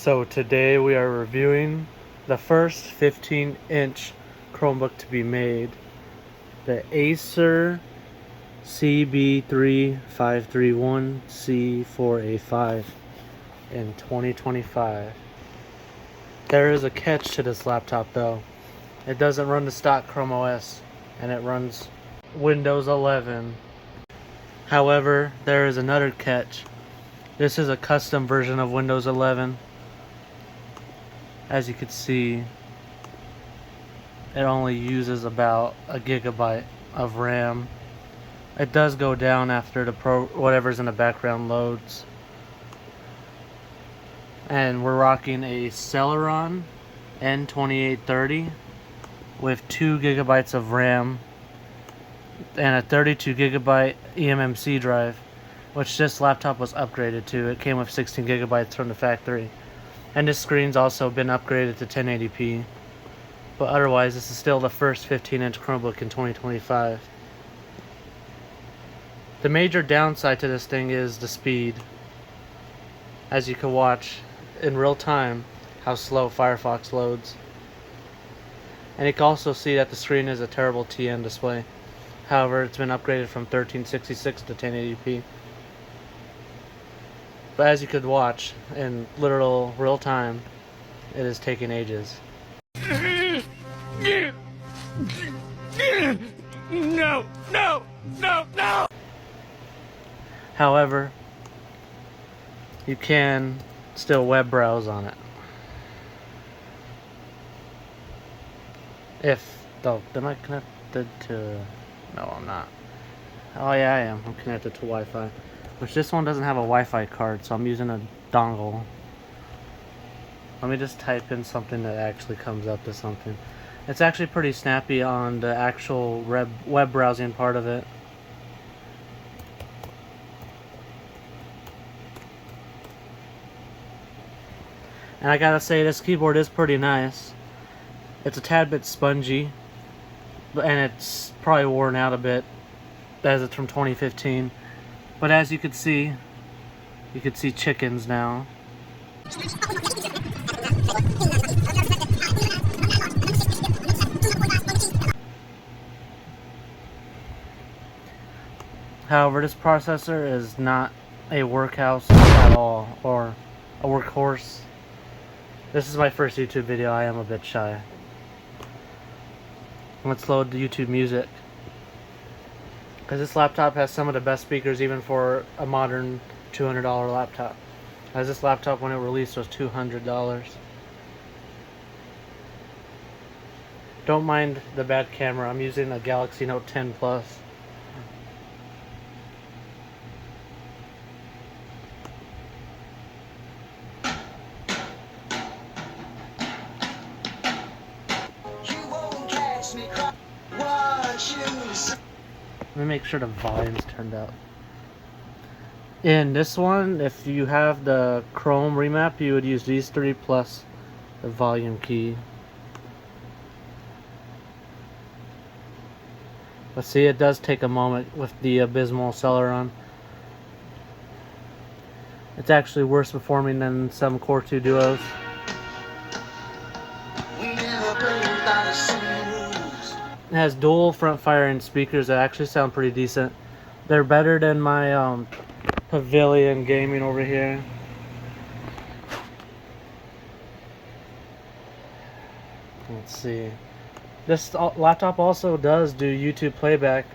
So today we are reviewing the first 15-inch Chromebook to be made, the Acer CB3-51 C4A5 in 2025. There is a catch to this laptop though. It doesn't run the stock Chrome OS and it runs Windows 11. However, there is another catch. This is a custom version of Windows 11. As you can see, it only uses about a gigabyte of RAM. It does go down after the whatever's in the background loads. And we're rocking a Celeron N2830 with 2 gigabytes of RAM and a 32 gigabyte eMMC drive, which this laptop was upgraded to. It came with 16 gigabytes from the factory. And this screen's also been upgraded to 1080p. But otherwise, this is still the first 15-inch Chromebook in 2025. The major downside to this thing is the speed. As you can watch in real time how slow Firefox loads. And you can also see that the screen is a terrible TN display. However, it's been upgraded from 1366 to 1080p. But as you could watch in literal real time, it is taking ages. No. However, you can still web browse on it. Am I connected to? No, I'm not. Oh yeah, I am. I'm connected to Wi-Fi. Which this one doesn't have a Wi-Fi card, so I'm using a dongle. Let me just type in something that actually comes up to something. It's actually pretty snappy on the actual web browsing part of it. And I gotta say, this keyboard is pretty nice. It's a tad bit spongy, and it's probably worn out a bit as it's from 2015. But as you can see chickens now. However, this processor is not a workhorse at all, or a workhorse. This is my first YouTube video. I am a bit shy. Let's load the YouTube music. Because this laptop has some of the best speakers even for a modern $200 laptop. As this laptop when it released was $200. Don't mind the bad camera. I'm using a Galaxy Note 10 Plus. Let me make sure the volume's turned up. In this one, if you have the Chrome remap, you would use these three plus the volume key. But see, it does take a moment with the abysmal Celeron. It's actually worse performing than some Core 2 Duos. It has dual front firing speakers that actually sound pretty decent. They're better than my Pavilion gaming over here. Let's see. This laptop also does do YouTube playback.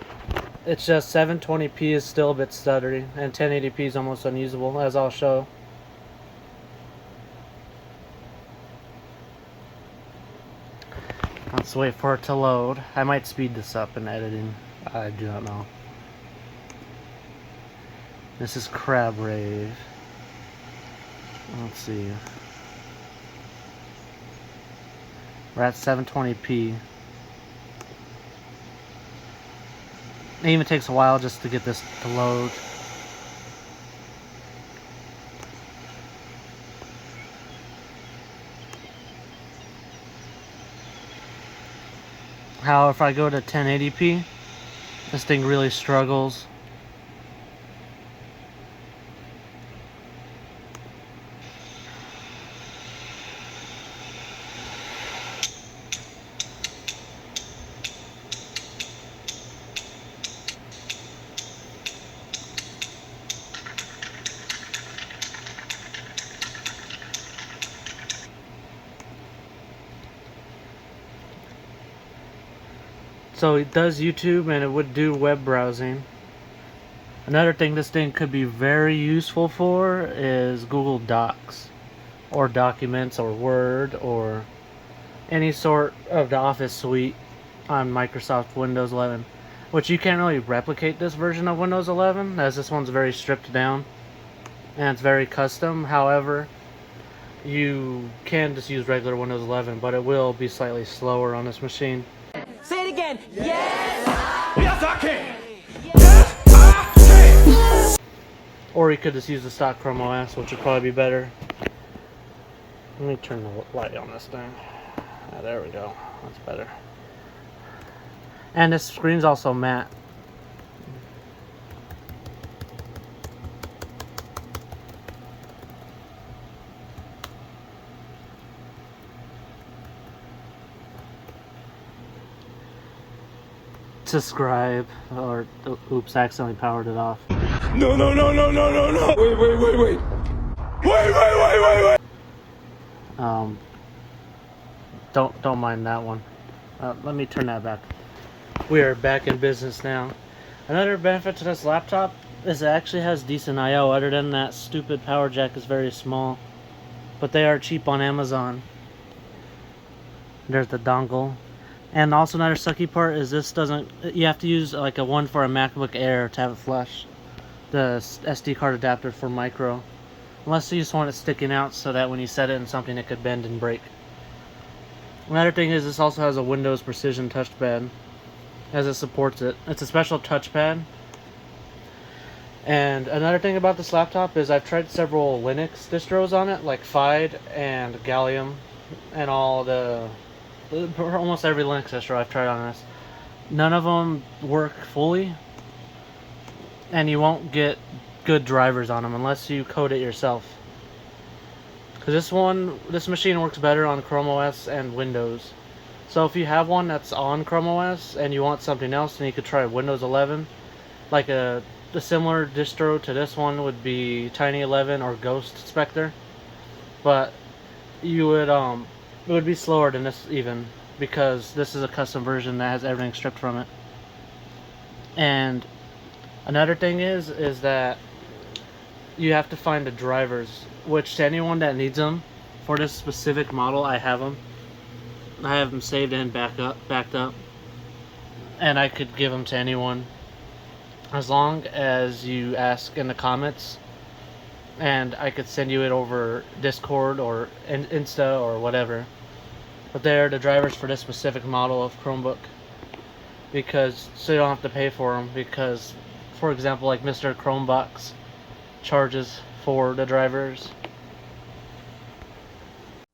It's just 720p is still a bit stuttery, and 1080p is almost unusable, as I'll show. Let's wait for it to load. I might speed this up in editing. I do not know. This is Crab Rave. Let's see. We're at 720p. It even takes a while just to get this to load. However, if I go to 1080p, this thing really struggles. So it does YouTube and it would do web browsing. Another thing this thing could be very useful for is Google Docs or Documents or Word or any sort of the Office suite on Microsoft Windows 11, which you can't really replicate this version of Windows 11 as this one's very stripped down and it's very custom. However, you can just use regular Windows 11, but it will be slightly slower on this machine. Say it again. Yes! Yes, I can! Yes, I can! Or you could just use the stock Chrome OS, which would probably be better. Let me turn the light on this thing. Ah, there we go. That's better. And this screen's also matte. Subscribe, or oops, I accidentally powered it off. No, no, no, no, no, no, no! Wait, wait, wait, wait! Wait, wait, wait, wait, wait! Don't mind that one. Let me turn that back. We are back in business now. Another benefit to this laptop is it actually has decent I/O. Other than that stupid power jack is very small, but they are cheap on Amazon. There's the dongle. And also another sucky part is this doesn't, you have to use like a one for a MacBook Air to have it flush. The SD card adapter for micro. Unless you just want it sticking out so that when you set it in something it could bend and break. Another thing is this also has a Windows Precision touchpad as it supports it. It's a special touchpad. And another thing about this laptop is I've tried several Linux distros on it, like FIDE and Gallium and all the almost every Linux distro I've tried on this. None of them work fully, and you won't get good drivers on them unless you code it yourself. Because this machine works better on Chrome OS and Windows. So if you have one that's on Chrome OS and you want something else, then you could try Windows 11. Like a similar distro to this one would be Tiny 11 or Ghost Spectre, but you would it would be slower than this even, because this is a custom version that has everything stripped from it. And another thing is that you have to find the drivers, which to anyone that needs them for this specific model, I have them. I have them saved and backed up, and I could give them to anyone as long as you ask in the comments, and I could send you it over Discord or Insta or whatever. But they're the drivers for this specific model of Chromebook, because so you don't have to pay for them, because for example like Mr. Chromebox charges for the drivers.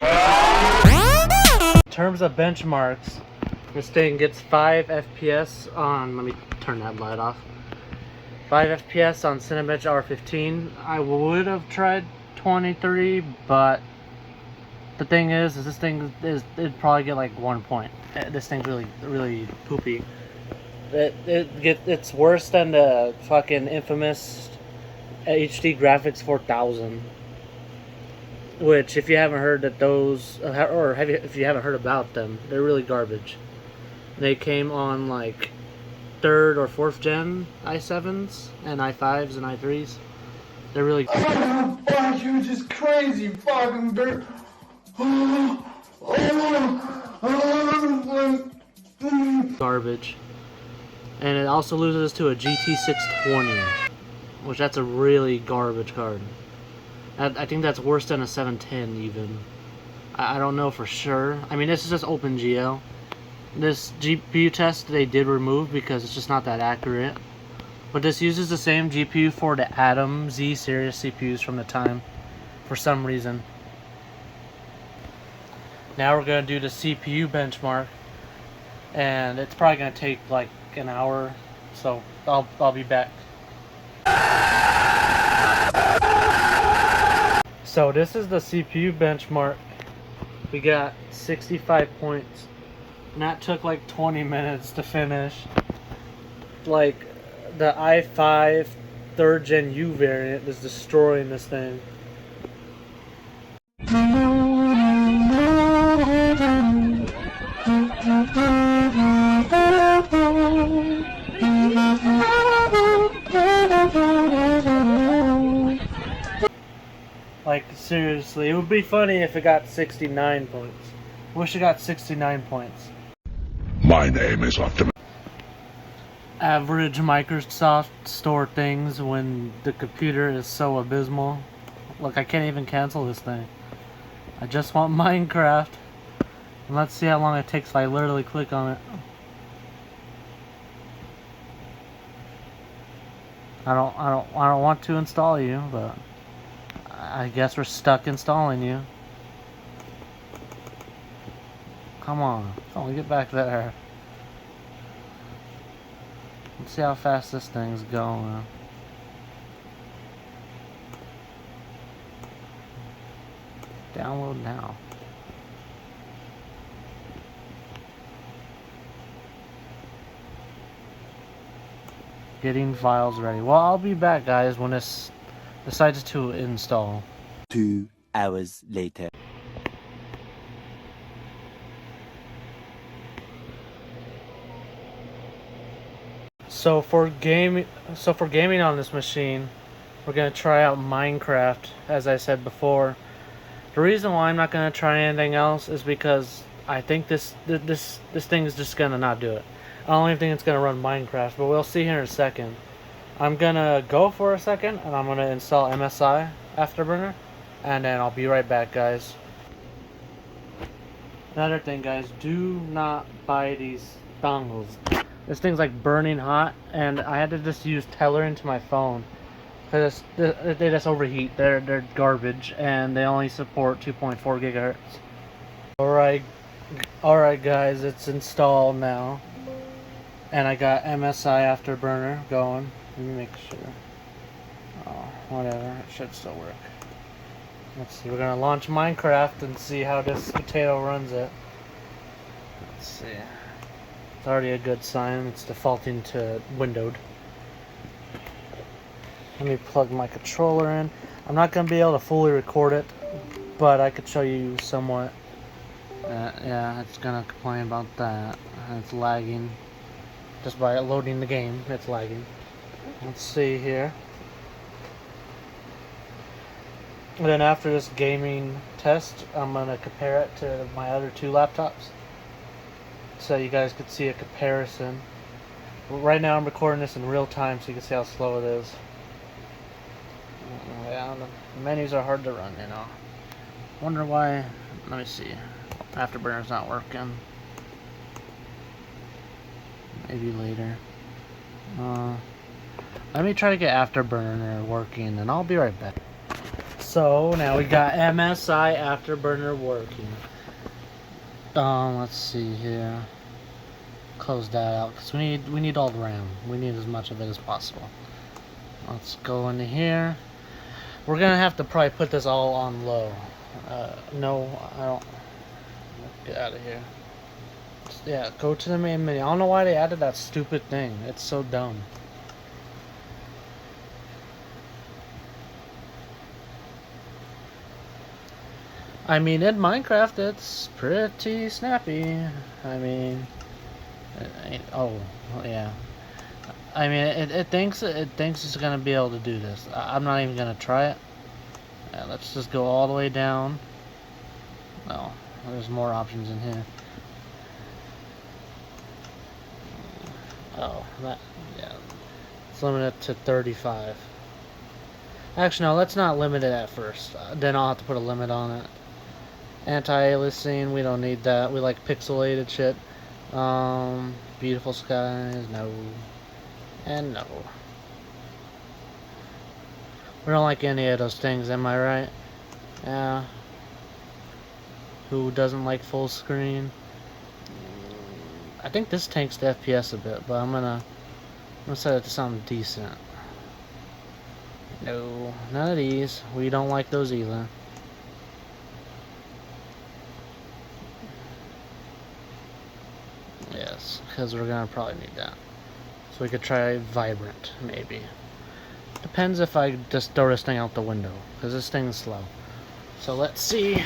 In terms of benchmarks, this thing gets 5 FPS on, let me turn that light off, 5 FPS on Cinebench R15. I would have tried 23, but the thing is this thing it'd probably get like 1 point. This thing's really poopy. It's worse than the fucking infamous HD Graphics 4000. Which, if you haven't heard that those, or if you haven't heard about them, they're really garbage. They came on like 3rd or 4th gen i7s and i5s and i3s. They're really Fuck, you just crazy fucking bitch. garbage. And it also loses to a GT620, which that's a really garbage card. I think that's worse than a 710 even. I don't know for sure. I mean, this is just OpenGL. This GPU test they did remove because it's just not that accurate. But this uses the same GPU for the Atom Z series CPUs from the time, for some reason. Now we're going to do the CPU benchmark, and it's probably going to take like an hour, so I'll be back. So this is the CPU benchmark. We got 65 points, and that took like 20 minutes to finish. Like, the i5 3rd Gen U variant is destroying this thing. Like, seriously, it would be funny if it got 69 points. Wish it got 69 points. My name is Optimus. Average Microsoft Store things when the computer is so abysmal. Look, I can't even cancel this thing. I just want Minecraft. And let's see how long it takes if I literally click on it. I don't want to install you, but I guess we're stuck installing you. Come on, get back there. Let's see how fast this thing's going. Download now. Getting files ready. Well, I'll be back, guys, when this decides to install. 2 hours later. So for gaming on this machine, we're gonna try out Minecraft, as I said before. The reason why I'm not gonna try anything else is because I think this thing is just gonna not do it. I don't even think it's gonna run Minecraft, but we'll see here in a second. I'm gonna go for a second, and I'm gonna install MSI Afterburner, and then I'll be right back, guys. Another thing, guys, do not buy these dongles. This thing's like burning hot, and I had to just use Teller into my phone because they just overheat. They're garbage, and they only support 2.4 gigahertz. Alright guys, it's installed now, and I got MSI Afterburner going. Let me make sure. Oh, whatever, it should still work. Let's see, we're gonna launch Minecraft and see how this potato runs it. Let's see. It's already a good sign. It's defaulting to windowed. Let me plug my controller in. I'm not going to be able to fully record it, but I could show you somewhat. Yeah, it's going to complain about that. It's lagging. Just by loading the game, it's lagging. Let's see here. And then after this gaming test, I'm going to compare it to my other two laptops, so you guys could see a comparison. Right now I'm recording this in real time so you can see how slow it is. Yeah, the menus are hard to run, you know. Wonder why. Let me see. Afterburner's not working. Maybe later. Let me try to get Afterburner working, and I'll be right back. So now we got MSI Afterburner working. Let's see here. Close that out because we need all the RAM. We need as much of it as possible. Let's go into here. We're gonna have to probably put this all on low. No, I don't. Get out of here. Yeah, go to the main menu. I don't know why they added that stupid thing. It's so dumb. I mean, in Minecraft, it's pretty snappy. I mean, oh, yeah. I mean, it thinks it's gonna be able to do this. I'm not even gonna try it. Yeah, let's just go all the way down. Oh, there's more options in here. Oh, that, yeah. Let's limit it to 35. Actually, no, let's not limit it at first. Then I'll have to put a limit on it. Anti-aliasing, we don't need that. We like pixelated shit. Beautiful skies, no. And no. We don't like any of those things, am I right? Yeah. Who doesn't like full screen? I think this tanks the FPS a bit, but I'm gonna set it to something decent. No, none of these. We don't like those either. Yes, because we're gonna probably need that. So we could try vibrant, maybe. Depends if I just throw this thing out the window, because this thing is slow. So let's see. Yeah.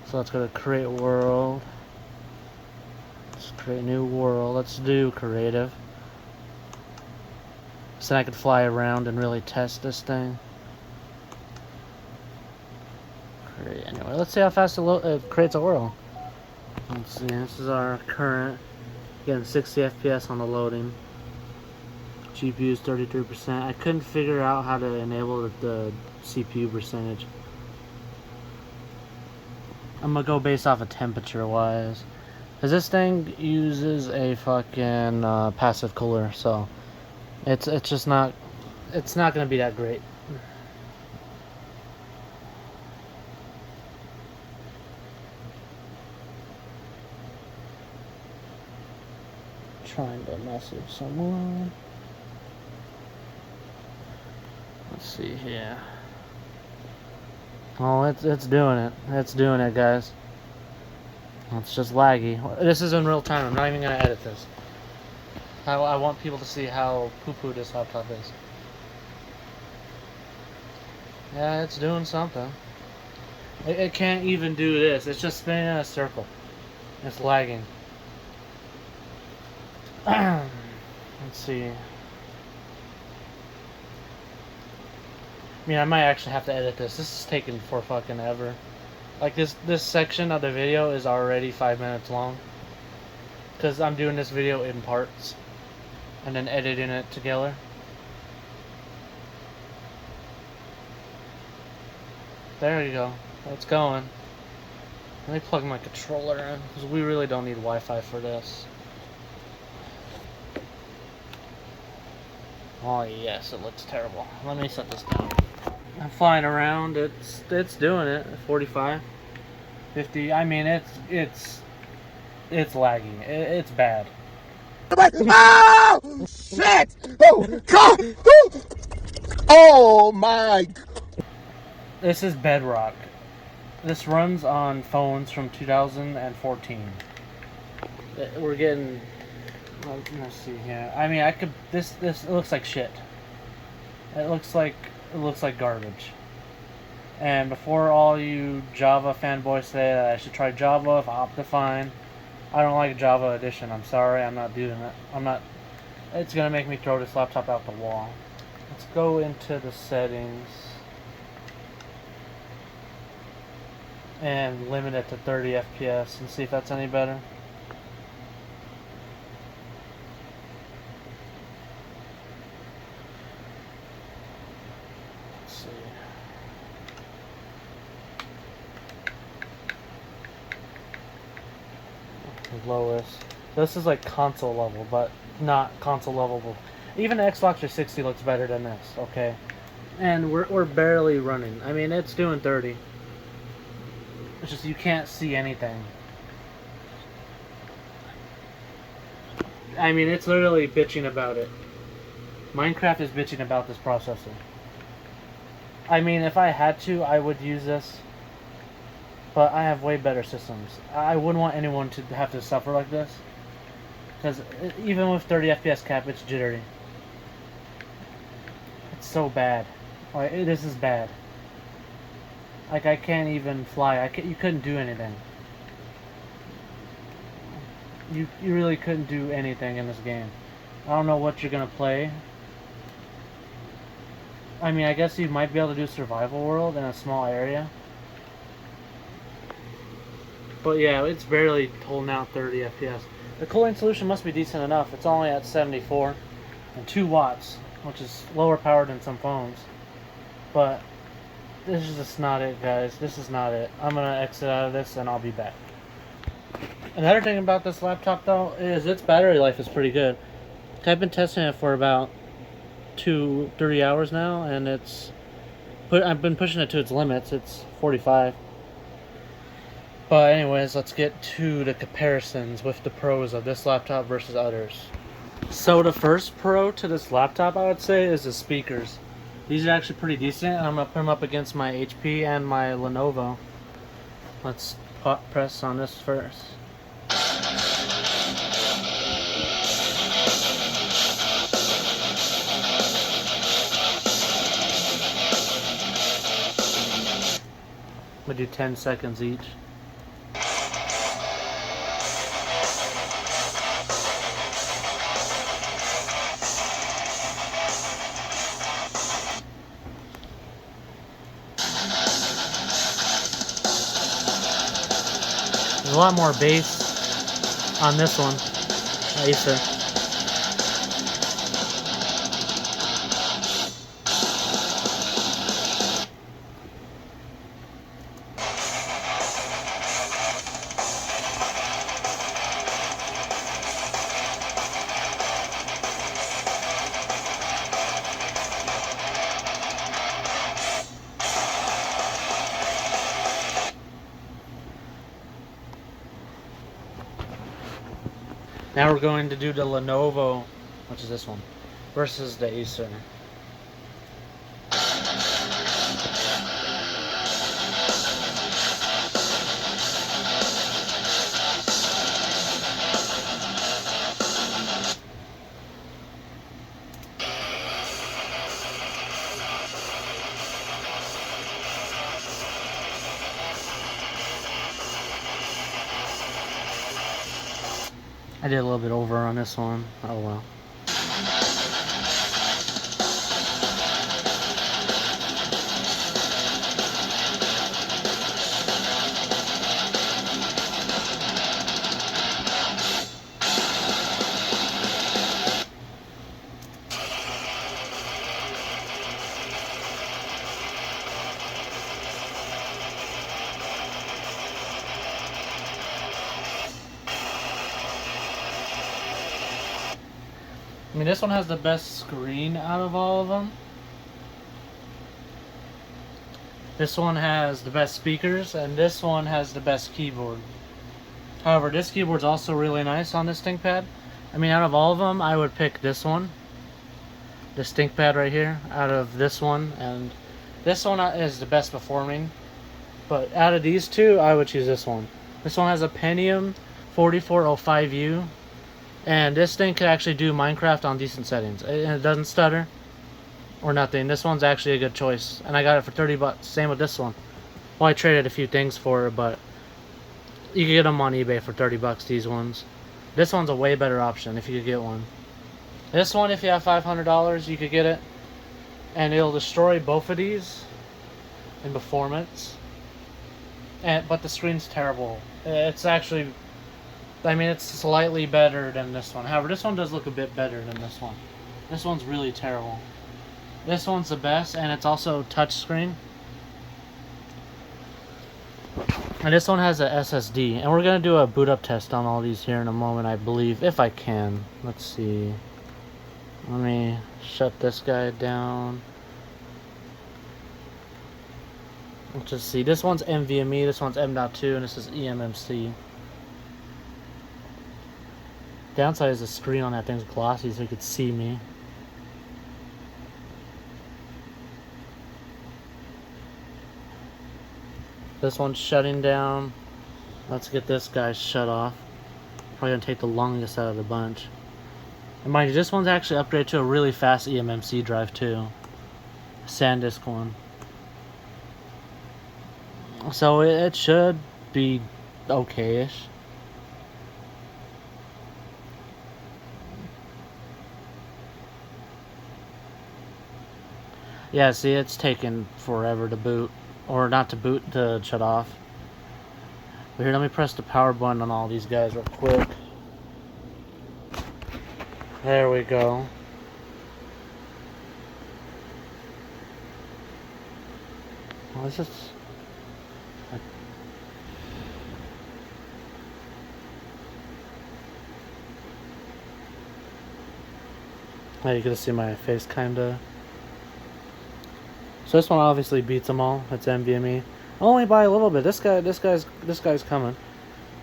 So let's go to create world. Let's create a new world. Let's do creative. So I could fly around and really test this thing. Anyway, let's see how fast it creates a world. Let's see, this is our current. Getting 60 FPS on the loading. GPU is 33%. I couldn't figure out how to enable the CPU percentage. I'm gonna go based off of temperature wise. Cause this thing uses a fucking passive cooler, so it's just not gonna be that great. Trying to message someone. Let's see here. Oh, it's doing it. It's doing it, guys. It's just laggy. This is in real time. I'm not even gonna edit this. I want people to see how poo-poo this laptop is. Yeah, it's doing something. It can't even do this. It's just spinning in a circle. It's lagging. Let's see. I mean, I might actually have to edit this. This is taking for fucking ever. Like this section of the video is already 5 minutes long. Because I'm doing this video in parts. And then editing it together. There you go. It's going. Let me plug my controller in. Because we really don't need Wi-Fi for this. Oh yes, it looks terrible. Let me set this down. I'm flying around. It's doing it. 45, 50. I mean, it's laggy. It's bad. Oh shit! Oh god! Oh my! This is Bedrock. This runs on phones from 2014. We're getting. Let's see here. I mean, I could. This it looks like shit. It looks like garbage. And before all you Java fanboys say that I should try Java, Optifine, I don't like Java Edition. I'm sorry, I'm not doing it. I'm not. It's gonna make me throw this laptop out the wall. Let's go into the settings and limit it to 30 FPS and see if that's any better. Lowest. This is like console level, but not console level. Even Xbox 360 looks better than this, okay? And we're barely running. I mean, it's doing 30. It's just you can't see anything. I mean, it's literally bitching about it. Minecraft is bitching about this processor. I mean, if I had to, I would use this. But I have way better systems. I wouldn't want anyone to have to suffer like this. Because even with 30 FPS cap, it's jittery. It's so bad. Like, this is bad. Like, I can't even fly. You couldn't do anything. You really couldn't do anything in this game. I don't know what you're gonna play. I mean, I guess you might be able to do survival world in a small area. But yeah, it's barely holding out 30 FPS. The cooling solution must be decent enough. It's only at 74 and 2 watts, which is lower powered than some phones. But this is just not it, guys. This is not it. I'm gonna exit out of this and I'll be back. Another thing about this laptop though is its battery life is pretty good. I've been testing it for about 3 hours now, and I've been pushing it to its limits. It's 45. But anyways, let's get to the comparisons with the pros of this laptop versus others. So the first pro to this laptop, I would say, is the speakers. These are actually pretty decent, and I'm going to put them up against my HP and my Lenovo. Let's press on this first. I'm going to do 10 seconds each. There's a lot more bass on this one, Acer. Now we're going to do the Lenovo, which is this one, versus the Acer. I did a little bit over on this one. Oh well. I mean, this one has the best screen out of all of them. This one has the best speakers, and this one has the best keyboard. However, this keyboard's also really nice on this ThinkPad. I mean, out of all of them, I would pick this one. This ThinkPad right here, out of this one, and this one is the best performing. But out of these two, I would choose this one. This one has a Pentium 4405U. And this thing could actually do Minecraft on decent settings. And it doesn't stutter or nothing. This one's actually a good choice. And I got it for 30 bucks. Same with this one. Well, I traded a few things for it, but you can get them on eBay for 30 bucks, these ones. This one's a way better option if you could get one. This one, if you have $500, you could get it. And it'll destroy both of these in performance. But the screen's terrible. It's actually... I mean, it's slightly better than this one. However, this one does look a bit better than this one. This one's really terrible. This one's the best, and it's also touchscreen. And this one has a SSD. And we're going to do a boot up test on all these here in a moment, I believe. If I can. Let's see. Let me shut this guy down. Let's just see. This one's NVMe, this one's M.2, and this is eMMC. Downside is the screen on that thing's glossy, so you could see me. This one's shutting down. Let's get this guy shut off. Probably gonna take the longest out of the bunch. And mind you, this one's actually upgraded to a really fast eMMC drive too. SanDisk one. So it should be okay-ish. Yeah, see, it's taken forever to boot. Or not to boot, to shut off. But here, let me press the power button on all these guys real quick. There we go. Well, this is... Now you can see my face, kinda. So this one obviously beats them all. It's NVMe. Only by a little bit. This guy's coming.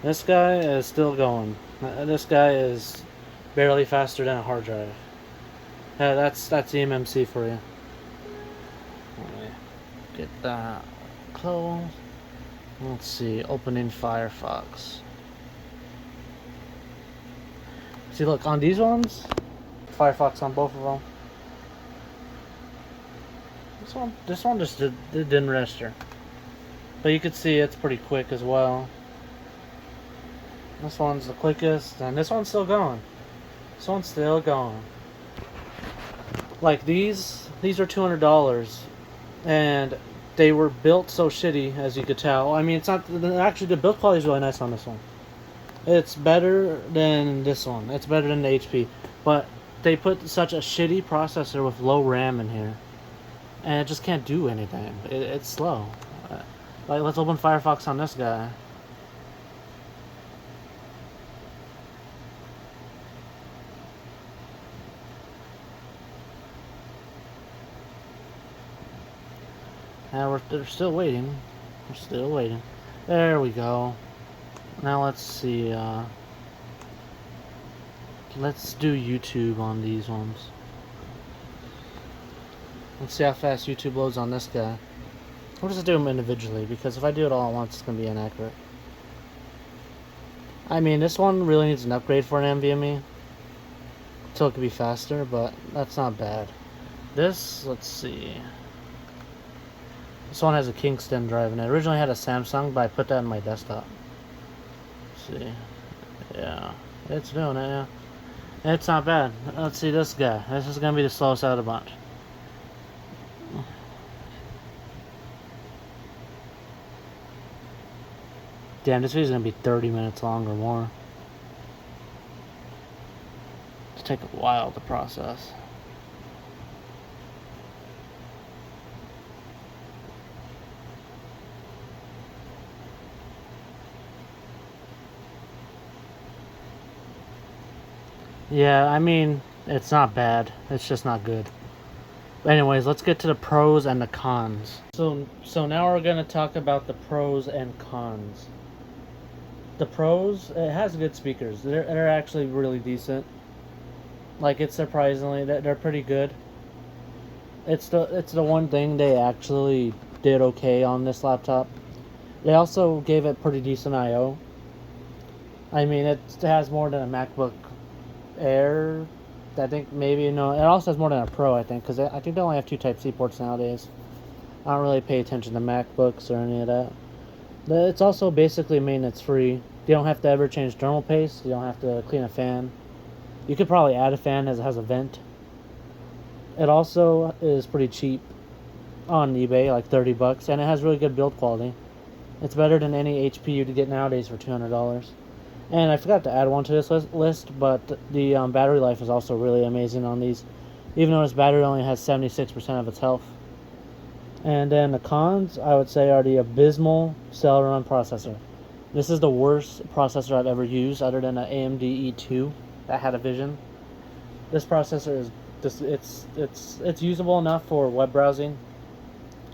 This guy is still going. This guy is barely faster than a hard drive. Yeah, that's eMMC for you. Let me get that closed. Let's see. Opening Firefox. See, look on these ones. Firefox on both of them. This one just didn't register. But you can see it's pretty quick as well. This one's the quickest, and this one's still going. This one's still going. Like these are $200, and they were built so shitty, as you could tell. I mean, it's not actually the build quality is really nice on this one. It's better than this one. It's better than the HP, but they put such a shitty processor with low RAM in here, and it just can't do anything. It's slow. Like, let's open Firefox on this guy. Now they're still waiting. We're still waiting. There we go. Now let's see. Let's do YouTube on these ones. Let's see how fast YouTube loads on this guy. We'll just do them individually, because if I do it all at once, it's going to be inaccurate. I mean, this one really needs an upgrade for an NVMe, so it could be faster, but that's not bad. This, let's see. This one has a Kingston drive in it. Originally had a Samsung, but I put that in my desktop. Let's see. Yeah, it's doing it, yeah. It's not bad. Let's see this guy. This is going to be the slowest out of the bunch. Damn, this video's going to be 30 minutes long or more. It'll take a while to process. Yeah, I mean, it's not bad. It's just not good. But anyways, let's get to the pros and the cons. So now we're going to talk about the pros and cons. The pros, it has good speakers. They're actually really decent. Like, it's surprisingly, they're pretty good. It's the one thing they actually did okay on this laptop. They also gave it pretty decent I/O. I mean, it has more than a MacBook Air. I think maybe, no, it also has more than a Pro, I think, because I think they only have 2 Type-C ports nowadays. I don't really pay attention to MacBooks or any of that. It's also basically maintenance free. You don't have to ever change thermal paste. You don't have to clean a fan. You could probably add a fan as it has a vent. It also is pretty cheap on eBay, like $30, and it has really good build quality. It's better than any HP you'd get nowadays for $200. And I forgot to add one to this list, but the battery life is also really amazing on these, even though this battery only has 76% of its health. And then the cons, I would say, are the abysmal Celeron processor. This is the worst processor I've ever used, other than an AMD E2 that had a Vision. This processor is just, it's usable enough for web browsing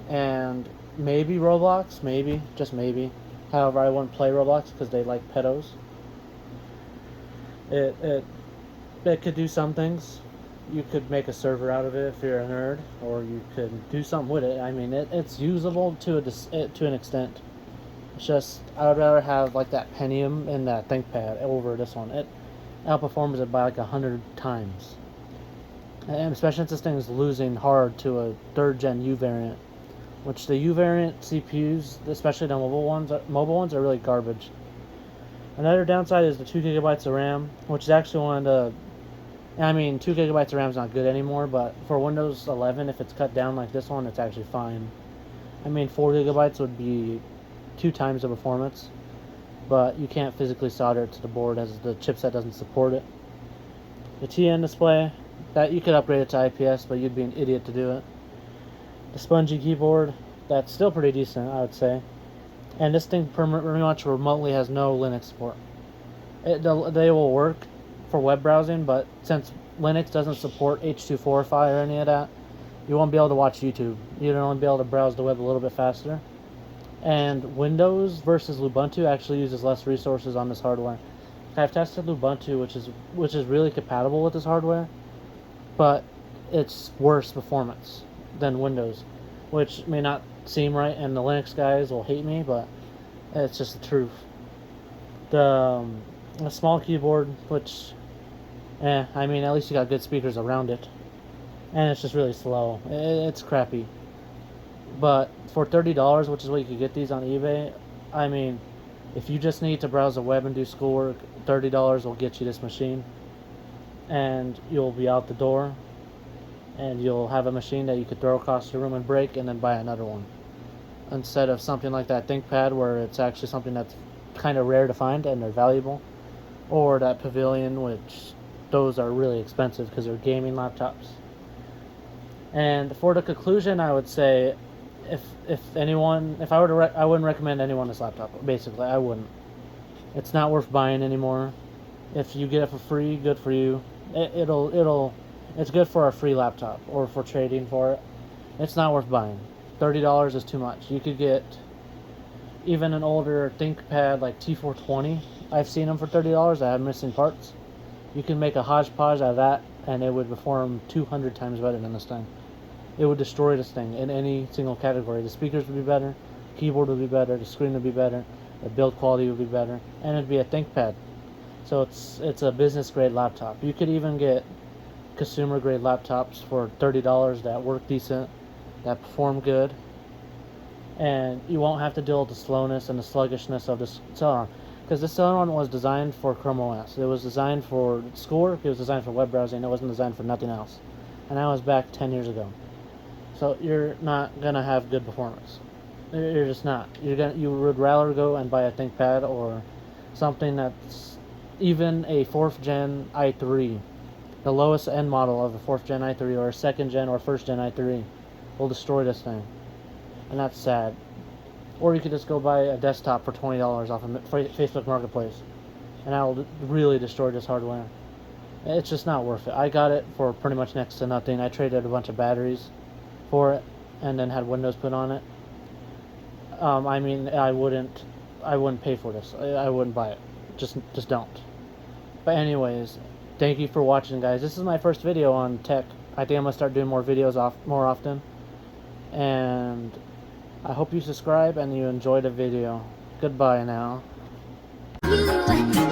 and maybe Roblox, maybe, just maybe. However, I wouldn't play Roblox because they like pedos. It could do some things. You could make a server out of it if you're a nerd, or you could do something with it. I mean, it's usable to an extent. It's just, I would rather have like that Pentium and that ThinkPad over this one. It outperforms it by like 100 times. And especially since this thing is losing hard to a 3rd gen U variant, which the U variant CPUs, especially the mobile ones are really garbage. Another downside is the 2 gigabytes of RAM, which is actually one of the, I mean, 2 gigabytes of RAM is not good anymore, but for Windows 11, if it's cut down like this one, it's actually fine. I mean, 4 gigabytes would be 2 times the performance, but you can't physically solder it to the board as the chipset doesn't support it. The TN display, that you could upgrade it to IPS, but you'd be an idiot to do it. The spongy keyboard, that's still pretty decent, I would say. And this thing pretty much remotely has no Linux support. They will work for web browsing, but since Linux doesn't support H.245 or any of that, you won't be able to watch YouTube. You'll only be able to browse the web a little bit faster. And Windows versus Ubuntu actually uses less resources on this hardware. I've tested Ubuntu, which is really compatible with this hardware, but it's worse performance than Windows, which may not seem right, and the Linux guys will hate me, but it's just the truth. The small keyboard, which, I mean, at least you got good speakers around it, and it's just really slow. It's crappy. But for $30, which is what you could get these on eBay, I mean, if you just need to browse the web and do schoolwork, $30 will get you this machine, and you'll be out the door, and you'll have a machine that you could throw across the room and break, and then buy another one. instead of something like that ThinkPad where it's actually something that's kind of rare to find and they're valuable, or that Pavilion, which those are really expensive because they're gaming laptops. And for the conclusion, I would say, if I were to, I wouldn't recommend anyone this laptop. Basically, I wouldn't. It's not worth buying anymore. If you get it for free, good for you. It's good for a free laptop or for trading for it. It's not worth buying. $30 is too much. You could get even an older ThinkPad like T420. I've seen them for $30 that have missing parts. You can make a hodgepodge out of that, and it would perform 200 times better than this thing. It would destroy this thing in any single category. The speakers would be better, the keyboard would be better, the screen would be better, the build quality would be better, and it'd be a ThinkPad. So it's a business grade laptop. You could even get consumer grade laptops for $30 that work decent, that perform good, and you won't have to deal with the slowness and the sluggishness of this Celeron. Because this Celeron was designed for Chrome OS. It was designed for schoolwork, it was designed for web browsing, it wasn't designed for nothing else. And that was back 10 years ago. So you're not gonna have good performance. You're just not. You would rather go and buy a ThinkPad or something that's even a 4th gen i3. The lowest end model of a 4th gen i3 or a 2nd gen or 1st gen i3 will destroy this thing. And that's sad. Or you could just go buy a desktop for $20 off of Facebook Marketplace, and that'll really destroy this hardware. It's just not worth it. I got it for pretty much next to nothing. I traded a bunch of batteries for it, and then had Windows put on it. I mean, I wouldn't pay for this. I wouldn't buy it. Just don't. But anyways, thank you for watching, guys. This is my first video on tech. I think I'm gonna start doing more videos more often. And I hope you subscribe and you enjoy the video. Goodbye now. You